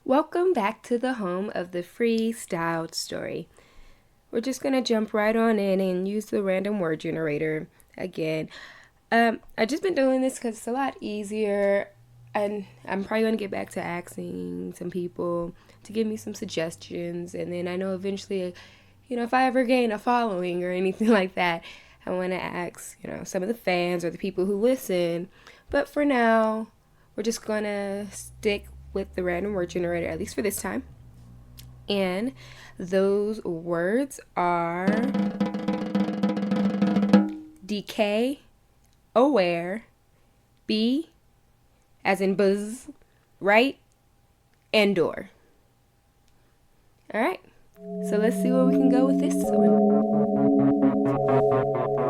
Welcome back to the home of the freestyled story. We're just going to jump right on in and use the random word generator again. I've just been doing this because it's a lot easier, and I'm probably going to get back to asking some people to give me some suggestions, and then I know eventually, if I ever gain a following or anything like that, I want to ask, some of the fans or the people who listen. But for now, we're just going to stick with the random word generator, at least for this time. And those words are decay, aware, be, as in buzz, right, and door. All right, so let's see where we can go with this one.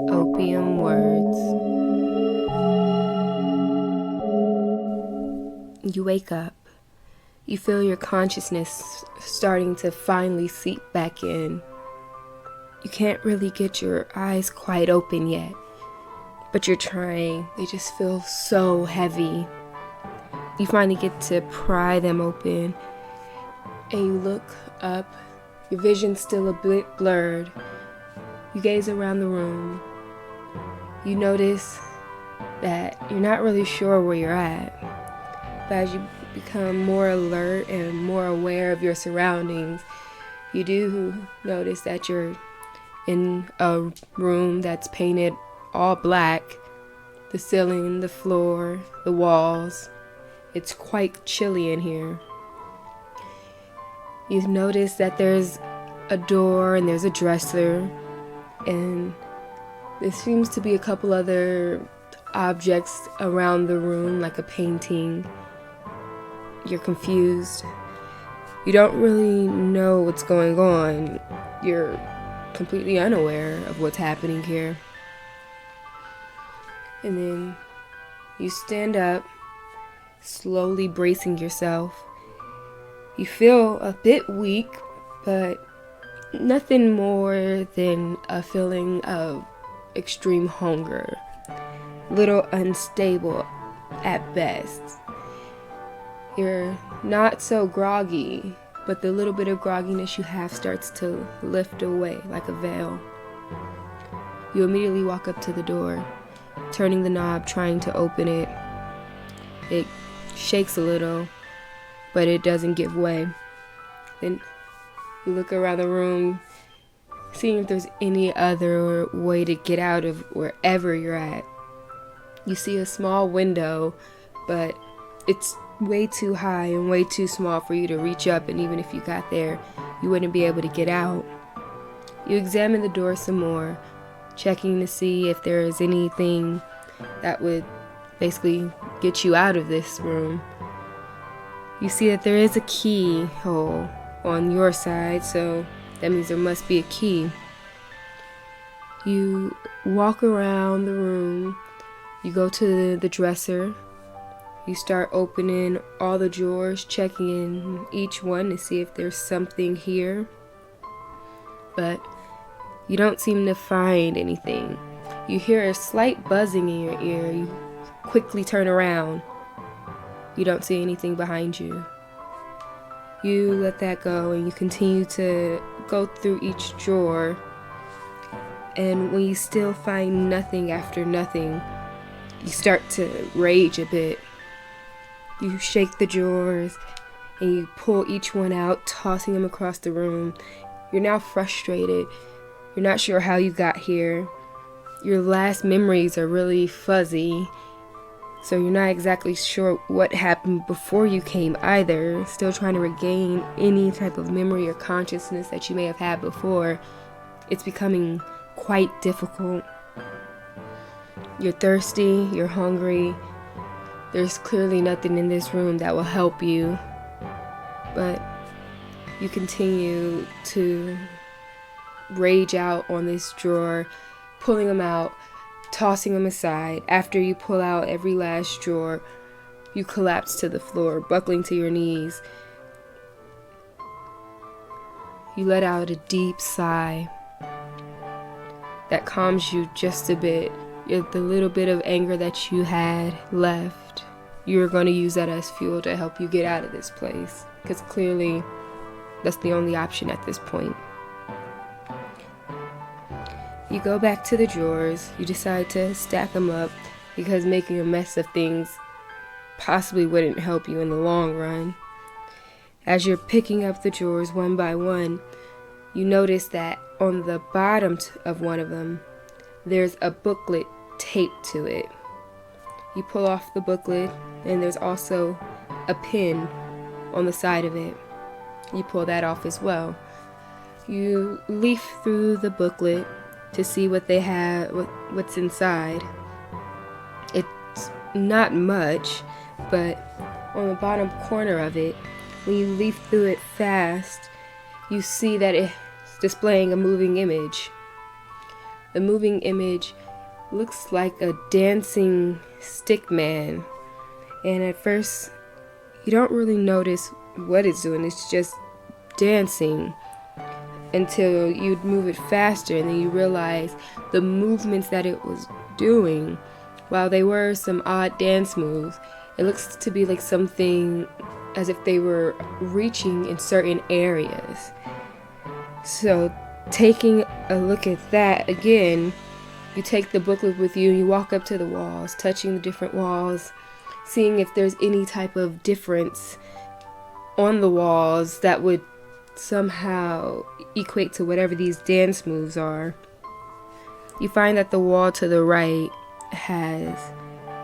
Opium words. You wake up. You feel your consciousness starting to finally seep back in. You can't really get your eyes quite open yet, but you're trying. They just feel so heavy. You finally get to pry them open, and you look up. Your vision's still a bit blurred. You gaze around the room. You notice that you're not really sure where you're at, but as you become more alert and more aware of your surroundings, you do notice that you're in a room that's painted all black. The ceiling, the floor, the walls. It's quite chilly in here. You notice that there's a door and there's a dresser, and there seems to be a couple other objects around the room, like a painting. You're confused. You don't really know what's going on. You're completely unaware of what's happening here. And then you stand up, slowly bracing yourself. You feel a bit weak, but nothing more than a feeling of extreme hunger. Little unstable at best. You're not so groggy, but the little bit of grogginess you have starts to lift away like a veil. You immediately walk up to the door, turning the knob, trying to open it. It shakes a little, but it doesn't give way. Then you look around the room, seeing if there's any other way to get out of wherever you're at. You see a small window, but it's way too high and way too small for you to reach up, and even if you got there, you wouldn't be able to get out. You examine the door some more, checking to see if there is anything that would basically get you out of this room. You see that there is a keyhole on your side, so that means there must be a key. You walk around the room, you go to the dresser. You start opening all the drawers, checking in each one to see if there's something here. But you don't seem to find anything. You hear a slight buzzing in your ear. You quickly turn around. You don't see anything behind you. You let that go and you continue to go through each drawer. And when you still find nothing after nothing, you start to rage a bit. You shake the drawers and you pull each one out, tossing them across the room. You're now frustrated. You're not sure how you got here. Your last memories are really fuzzy, so you're not exactly sure what happened before you came either. Still trying to regain any type of memory or consciousness that you may have had before. It's becoming quite difficult. You're thirsty, you're hungry. There's clearly nothing in this room that will help you, but you continue to rage out on this drawer, pulling them out, tossing them aside. After you pull out every last drawer, you collapse to the floor, buckling to your knees. You let out a deep sigh that calms you just a bit. The little bit of anger that you had left, you're going to use that as fuel to help you get out of this place, because clearly that's the only option at this point. You go back to the drawers. You decide to stack them up because making a mess of things possibly wouldn't help you in the long run. As you're picking up the drawers one by one, you notice that on the bottom of one of them, there's a booklet taped to it. You pull off the booklet, and there's also a pin on the side of it. You pull that off as well. You leaf through the booklet to see what they have, what's inside. It's not much, but on the bottom corner of it, when you leaf through it fast, you see that it's displaying a moving image. The moving image looks like a dancing stick man, and at first you don't really notice what it's doing. It's just dancing until you move it faster, and then you realize the movements that it was doing, while they were some odd dance moves, it looks to be like something as if they were reaching in certain areas. So taking a look at that again, you take the booklet with you and you walk up to the walls, touching the different walls, seeing if there's any type of difference on the walls that would somehow equate to whatever these dance moves are. You find that the wall to the right has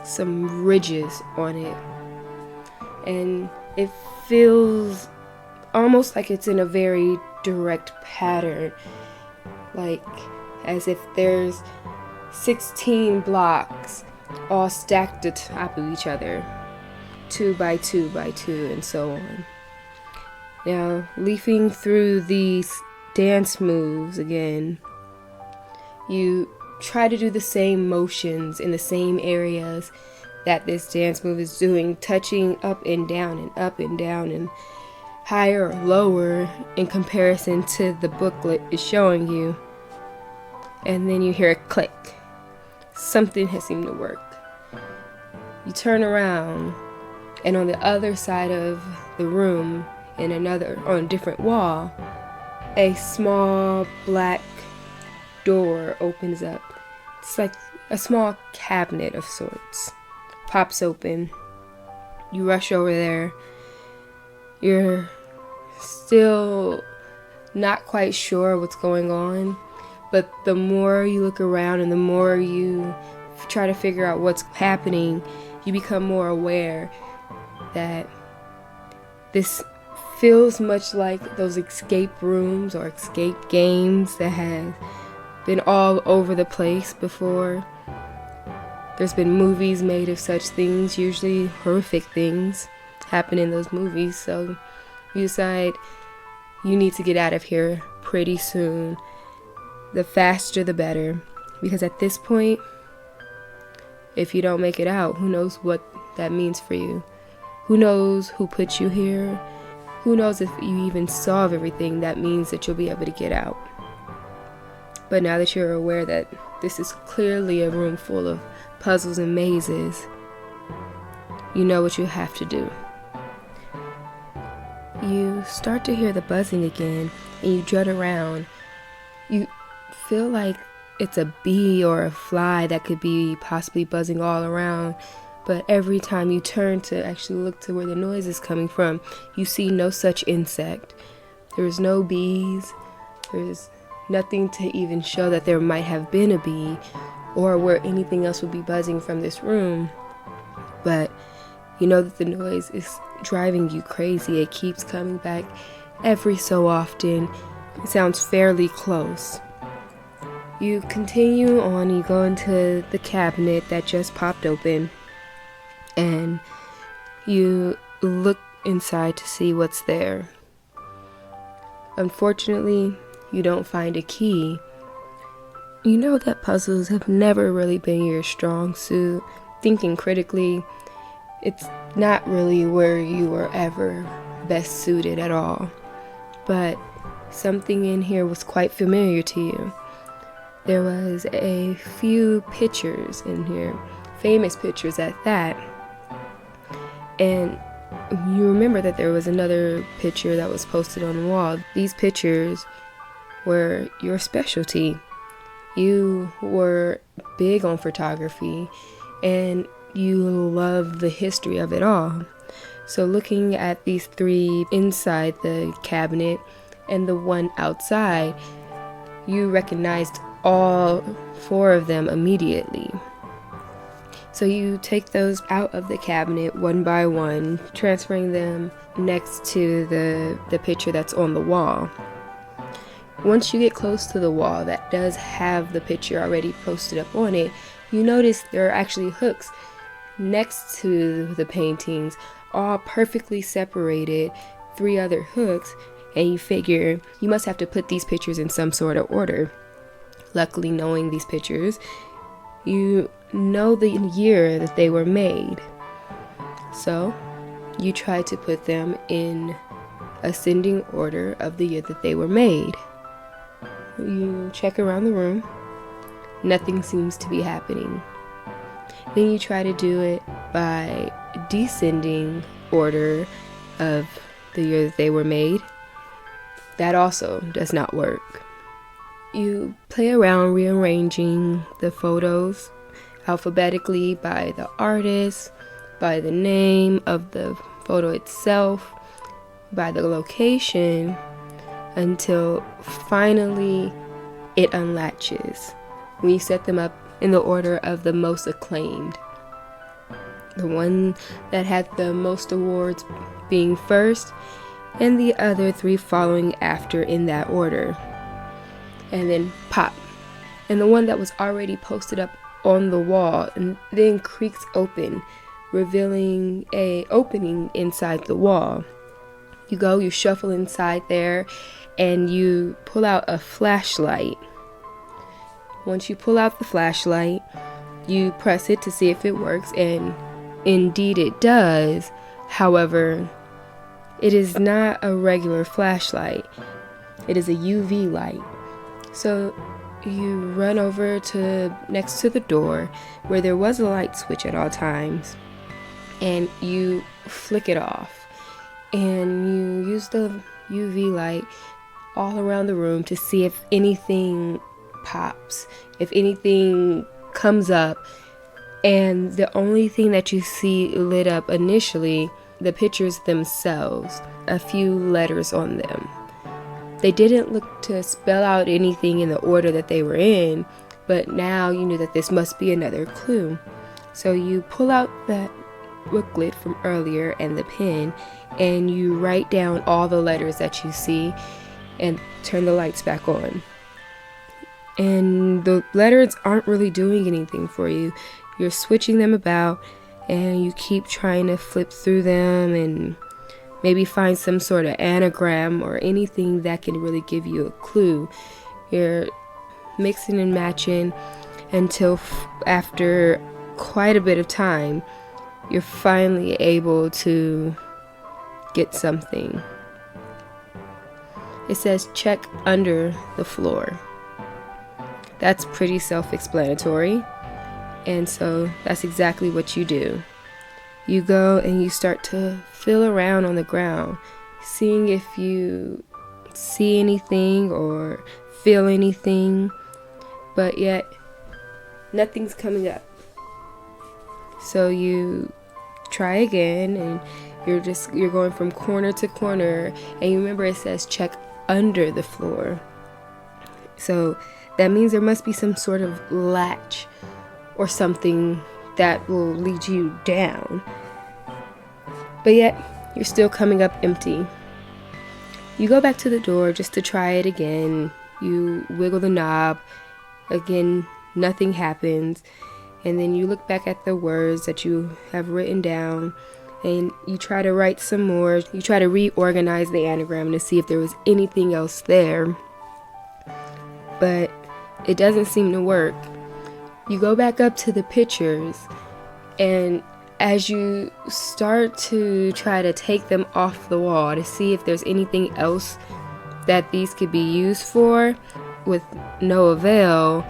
some ridges on it, and it feels almost like it's in a very direct pattern, like as if there's 16 blocks all stacked atop of each other, 2 by 2 by 2, and so on. Now, leafing through these dance moves again, you try to do the same motions in the same areas that this dance move is doing, touching up and down and higher or lower in comparison to the booklet is showing you. And then you hear a click. Something has seemed to work. You turn around, and on the other side of the room, on a different wall, a small black door opens up. It's like a small cabinet of sorts. Pops open. You rush over there. You're still not quite sure what's going on, but the more you look around and the more you try to figure out what's happening, you become more aware that this feels much like those escape rooms or escape games that have been all over the place before. There's been movies made of such things, usually horrific things happen in those movies, so you decide you need to get out of here pretty soon. The faster the better, because at this point, if you don't make it out, who knows what that means for you? Who knows who put you here? Who knows if you even solve everything that means that you'll be able to get out. But now that you're aware that this is clearly a room full of puzzles and mazes, you know what you have to do. You start to hear the buzzing again, and you jut around. You feel like it's a bee or a fly that could be possibly buzzing all around, but every time you turn to actually look to where the noise is coming from, you see no such insect. There's no bees. There's nothing to even show that there might have been a bee or where anything else would be buzzing from this room. But you know that the noise is driving you crazy. It keeps coming back every so often. It sounds fairly close. You continue on, you go into the cabinet that just popped open, and you look inside to see what's there. Unfortunately, you don't find a key. You know that puzzles have never really been your strong suit. Thinking critically, it's not really where you were ever best suited at all. But something in here was quite familiar to you. There was a few pictures in here, famous pictures at that. And you remember that there was another picture that was posted on the wall. These pictures were your specialty. You were big on photography and you love the history of it all. So looking at these 3 inside the cabinet and the one outside, you recognized all 4 of them immediately. So you take those out of the cabinet one by one, transferring them next to the picture that's on the wall. Once you get close to the wall that does have the picture already posted up on it, you notice there are actually hooks next to the paintings, all perfectly separated, 3 other hooks, and you figure you must have to put these pictures in some sort of order. Luckily, knowing these pictures, you know the year that they were made. So you try to put them in ascending order of the year that they were made. You check around the room. Nothing seems to be happening. Then you try to do it by descending order of the year that they were made. That also does not work. You play around rearranging the photos alphabetically by the artist, by the name of the photo itself, by the location, until finally it unlatches. When you set them up in the order of the most acclaimed. The one that had the most awards being first, and the other 3 following after in that order. And then pop. And the one that was already posted up on the wall and then creaks open, revealing a opening inside the wall. You shuffle inside there, and you pull out a flashlight. Once you pull out the flashlight, you press it to see if it works, and indeed it does. However, it is not a regular flashlight. It is a UV light. So you run over to next to the door where there was a light switch at all times, and you flick it off, and you use the UV light all around the room to see if anything pops, if anything comes up. And the only thing that you see lit up initially, the pictures themselves, a few letters on them. They didn't look to spell out anything in the order that they were in, but now you knew that this must be another clue. So you pull out that booklet from earlier and the pen, and you write down all the letters that you see and turn the lights back on. And the letters aren't really doing anything for you. You're switching them about, and you keep trying to flip through them and maybe find some sort of anagram or anything that can really give you a clue. You're mixing and matching until after quite a bit of time, you're finally able to get something. It says check under the floor. That's pretty self-explanatory. And so that's exactly what you do. You go and you start to feel around on the ground, seeing if you see anything or feel anything, but yet nothing's coming up. So you try again, and you're going from corner to corner, and you remember it says check under the floor. So that means there must be some sort of latch or something that will lead you down. But yet, you're still coming up empty. You go back to the door just to try it again. You wiggle the knob. Again, nothing happens. And then you look back at the words that you have written down, and you try to write some more. You try to reorganize the anagram to see if there was anything else there. But it doesn't seem to work. You go back up to the pictures, and as you start to try to take them off the wall to see if there's anything else that these could be used for, with no avail,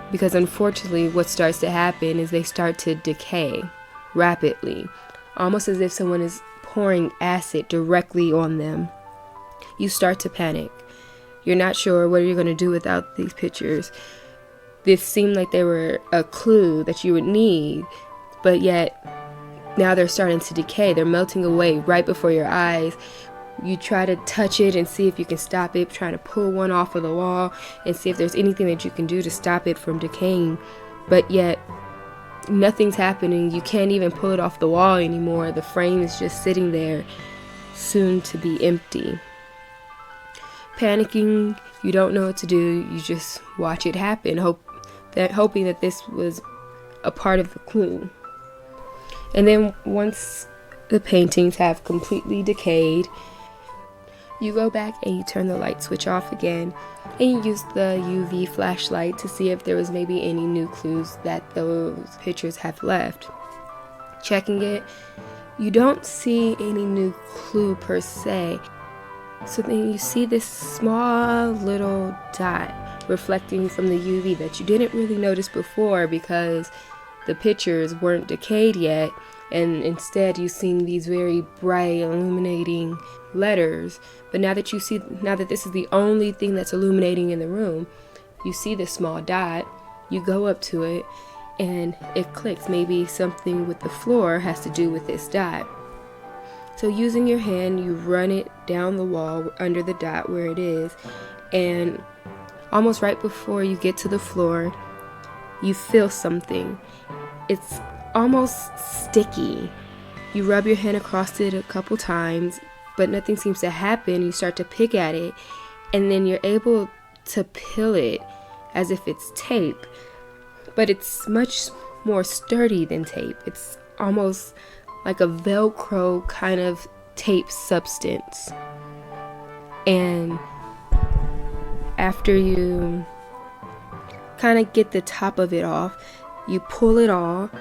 because unfortunately what starts to happen is they start to decay rapidly. almost as if someone is pouring acid directly on them. You start to panic. You're not sure what you're going to do without these pictures. This seemed like they were a clue that you would need, but yet now they're starting to decay. They're melting away right before your eyes. You try to touch it and see if you can stop it, trying to pull one off of the wall and see if there's anything that you can do to stop it from decaying, but yet nothing's happening. You can't even pull it off the wall anymore. The frame is just sitting there, soon to be empty. Panicking, you don't know what to do. You just watch it happen, hoping that this was a part of the clue. And then once the paintings have completely decayed, you go back and you turn the light switch off again, and you use the UV flashlight to see if there was maybe any new clues that those pictures have left. Checking it, you don't see any new clue per se. So then you see this small little dot reflecting from the UV that you didn't really notice before because the pictures weren't decayed yet, and instead you've seen these very bright illuminating letters. But now that this is the only thing that's illuminating in the room, you see this small dot, you go up to it, and it clicks. Maybe something with the floor has to do with this dot. So using your hand, you run it down the wall under the dot where it is, and almost right before you get to the floor, you feel something. It's almost sticky. You rub your hand across it a couple times, but nothing seems to happen. You start to pick at it, and then you're able to peel it as if it's tape, but it's much more sturdy than tape. It's almost like a Velcro kind of tape substance. And after you kind of get the top of it off, you pull it off,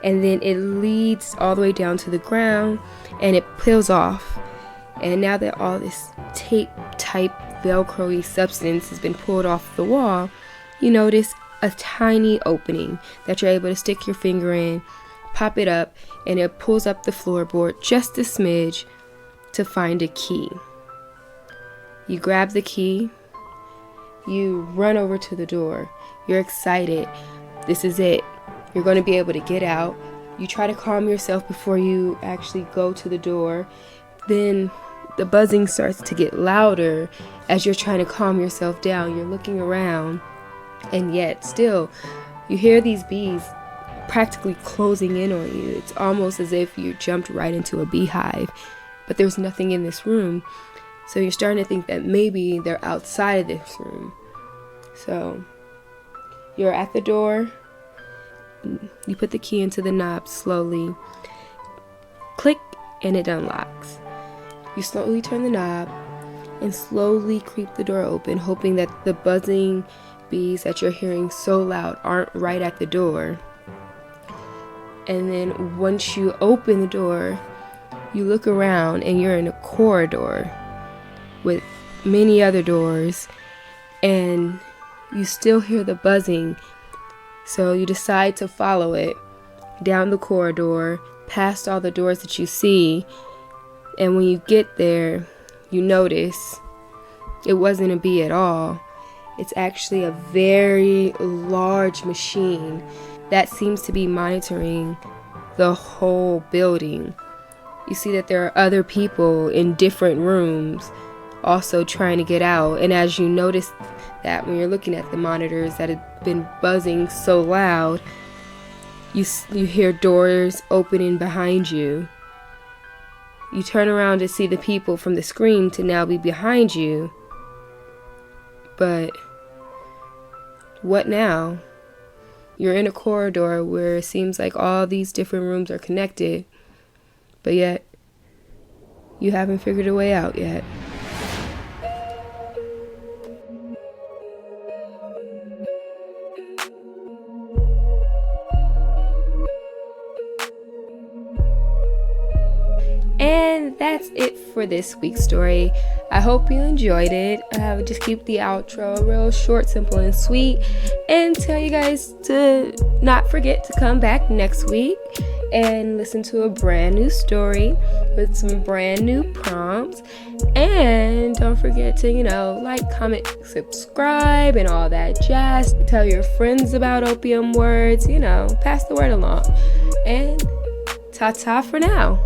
and then it leads all the way down to the ground, and it peels off. And now that all this tape type Velcro-y substance has been pulled off the wall, you notice a tiny opening that you're able to stick your finger in, pop it up, and it pulls up the floorboard just a smidge to find a key. You grab the key, you run over to the door. You're excited. This is it. You're going to be able to get out. You try to calm yourself before you actually go to the door. Then the buzzing starts to get louder as you're trying to calm yourself down. You're looking around, and yet still you hear these bees practically closing in on you. It's almost as if you jumped right into a beehive, but there's nothing in this room. So you're starting to think that maybe they're outside of this room. So you're at the door. You put the key into the knob slowly. Click, and it unlocks. You slowly turn the knob and slowly creep the door open, hoping that the buzzing bees that you're hearing so loud aren't right at the door. And then once you open the door, you look around and you're in a corridor with many other doors, and you still hear the buzzing. So you decide to follow it down the corridor, past all the doors that you see, and when you get there, you notice it wasn't a bee at all. It's actually a very large machine that seems to be monitoring the whole building. You see that there are other people in different rooms also trying to get out, and as you notice that when you're looking at the monitors that have been buzzing so loud, you hear doors opening behind you. You turn around to see the people from the screen to now be behind you, but what now? You're in a corridor where it seems like all these different rooms are connected, but yet you haven't figured a way out yet. And that's it for this week's story. I hope you enjoyed it. I would just keep the outro real short, simple, and sweet, and tell you guys to not forget to come back next week and listen to a brand new story with some brand new prompts. And don't forget to, like, comment, subscribe, and all that jazz. Tell your friends about Opium Words, pass the word along. And ta-ta for now.